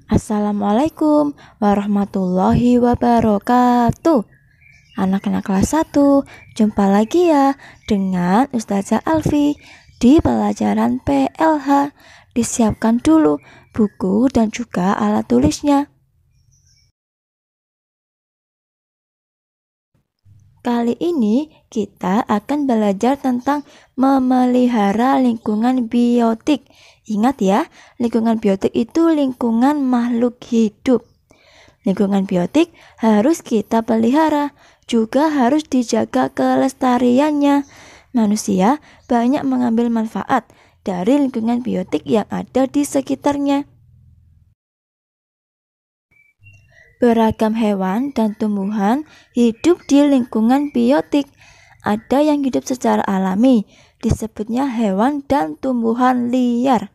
Assalamualaikum warahmatullahi wabarakatuh. Anak-anak kelas 1, jumpa lagi ya dengan Ustazah Alfi di pelajaran PLH. Disiapkan dulu buku dan juga alat tulisnya. Kali ini kita akan belajar tentang memelihara lingkungan biotik. Ingat ya, lingkungan biotik itu lingkungan makhluk hidup. Lingkungan biotik harus kita pelihara, juga harus dijaga kelestariannya. Manusia banyak mengambil manfaat dari lingkungan biotik yang ada di sekitarnya. Beragam hewan dan tumbuhan hidup di lingkungan biotik. Ada yang hidup secara alami, disebutnya hewan dan tumbuhan liar.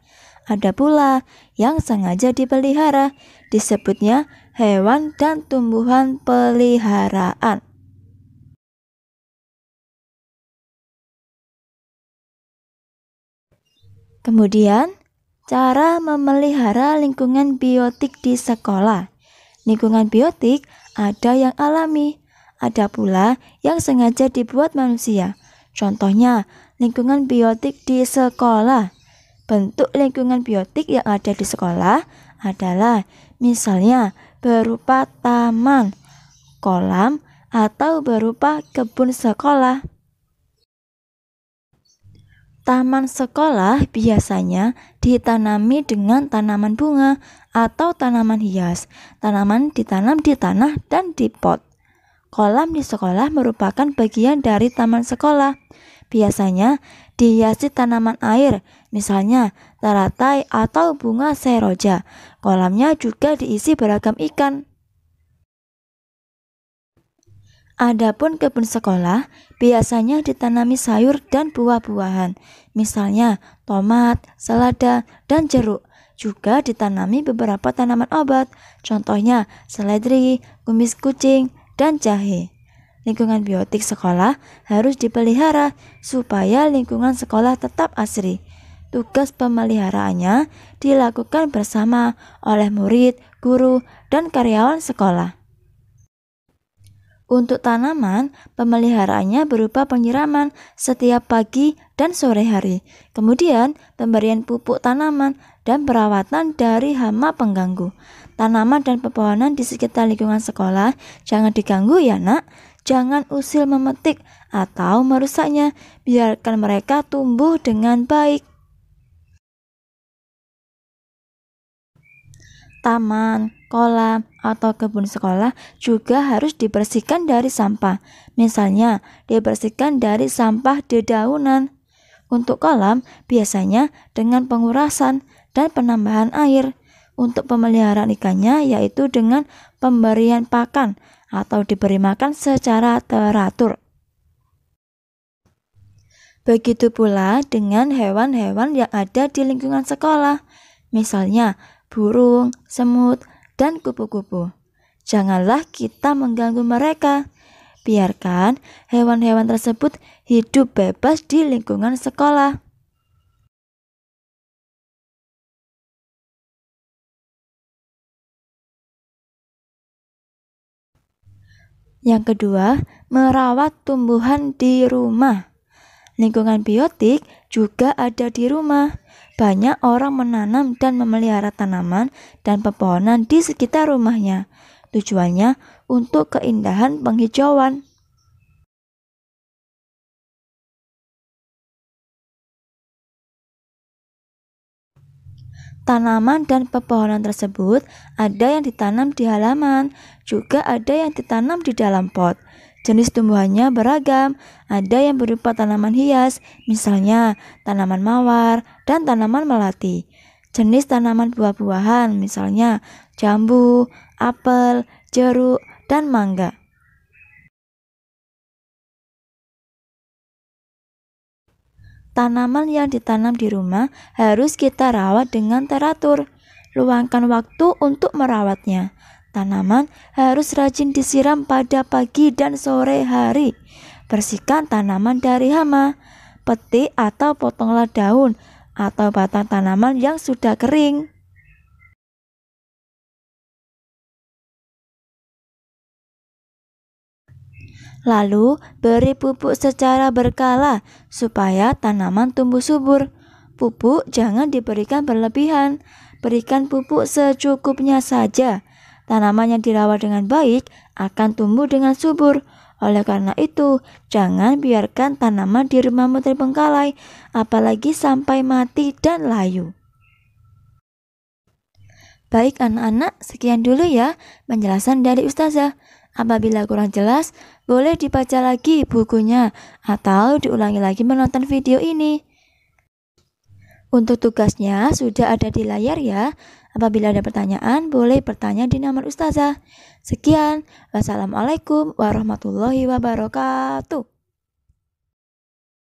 Ada pula yang sengaja dipelihara, disebutnya hewan dan tumbuhan peliharaan. Kemudian, cara memelihara lingkungan biotik di sekolah. Lingkungan biotik ada yang alami, ada pula yang sengaja dibuat manusia. Contohnya, lingkungan biotik di sekolah. Bentuk lingkungan biotik yang ada di sekolah adalah misalnya berupa taman, kolam, atau berupa kebun sekolah. Taman sekolah biasanya ditanami dengan tanaman bunga atau tanaman hias. Tanaman ditanam di tanah dan di pot. Kolam di sekolah merupakan bagian dari taman sekolah. Biasanya dihiasi tanaman air, misalnya teratai atau bunga seroja. Kolamnya juga diisi beragam ikan. Adapun kebun sekolah biasanya ditanami sayur dan buah-buahan, misalnya tomat, selada, dan jeruk. Juga ditanami beberapa tanaman obat, contohnya seledri, kumis kucing, dan jahe. Lingkungan biotik sekolah harus dipelihara supaya lingkungan sekolah tetap asri. Tugas pemeliharaannya dilakukan bersama oleh murid, guru, dan karyawan sekolah. Untuk tanaman, pemeliharaannya berupa penyiraman setiap pagi dan sore hari. Kemudian, pemberian pupuk tanaman dan perawatan dari hama pengganggu. Tanaman dan pepohonan di sekitar lingkungan sekolah jangan diganggu ya nak. Jangan usil memetik atau merusaknya. Biarkan mereka tumbuh dengan baik. Taman, kolam, atau kebun sekolah juga harus dibersihkan dari sampah. Misalnya, dibersihkan dari sampah dedaunan. Untuk kolam, biasanya dengan pengurasan dan penambahan air. Untuk pemeliharaan ikannya yaitu dengan pemberian pakan atau diberi makan secara teratur. Begitu pula dengan hewan-hewan yang ada di lingkungan sekolah. Misalnya, burung, semut, dan kupu-kupu. Janganlah kita mengganggu mereka. Biarkan hewan-hewan tersebut hidup bebas di lingkungan sekolah. Yang kedua, merawat tumbuhan di rumah. Lingkungan biotik juga ada di rumah. Banyak orang menanam dan memelihara tanaman dan pepohonan di sekitar rumahnya. Tujuannya untuk keindahan penghijauan. Tanaman dan pepohonan tersebut ada yang ditanam di halaman, juga ada yang ditanam di dalam pot. Jenis tumbuhannya beragam, ada yang berupa tanaman hias, misalnya tanaman mawar dan tanaman melati. Jenis tanaman buah-buahan, misalnya jambu, apel, jeruk, dan mangga. Tanaman yang ditanam di rumah harus kita rawat dengan teratur. Luangkan waktu untuk merawatnya. Tanaman harus rajin disiram pada pagi dan sore hari. Bersihkan tanaman dari hama. Petik atau potonglah daun atau batang tanaman yang sudah kering. Lalu, beri pupuk secara berkala supaya tanaman tumbuh subur. Pupuk jangan diberikan berlebihan, berikan pupuk secukupnya saja. Tanaman yang dirawat dengan baik akan tumbuh dengan subur. Oleh karena itu, jangan biarkan tanaman di rumahmu terbengkalai, apalagi sampai mati dan layu. Baik anak-anak, sekian dulu ya penjelasan dari Ustazah. Apabila kurang jelas, boleh dibaca lagi bukunya atau diulangi lagi menonton video ini. Untuk tugasnya sudah ada di layar ya. Apabila ada pertanyaan, boleh bertanya di nomor Ustazah. Sekian, wassalamualaikum warahmatullahi wabarakatuh.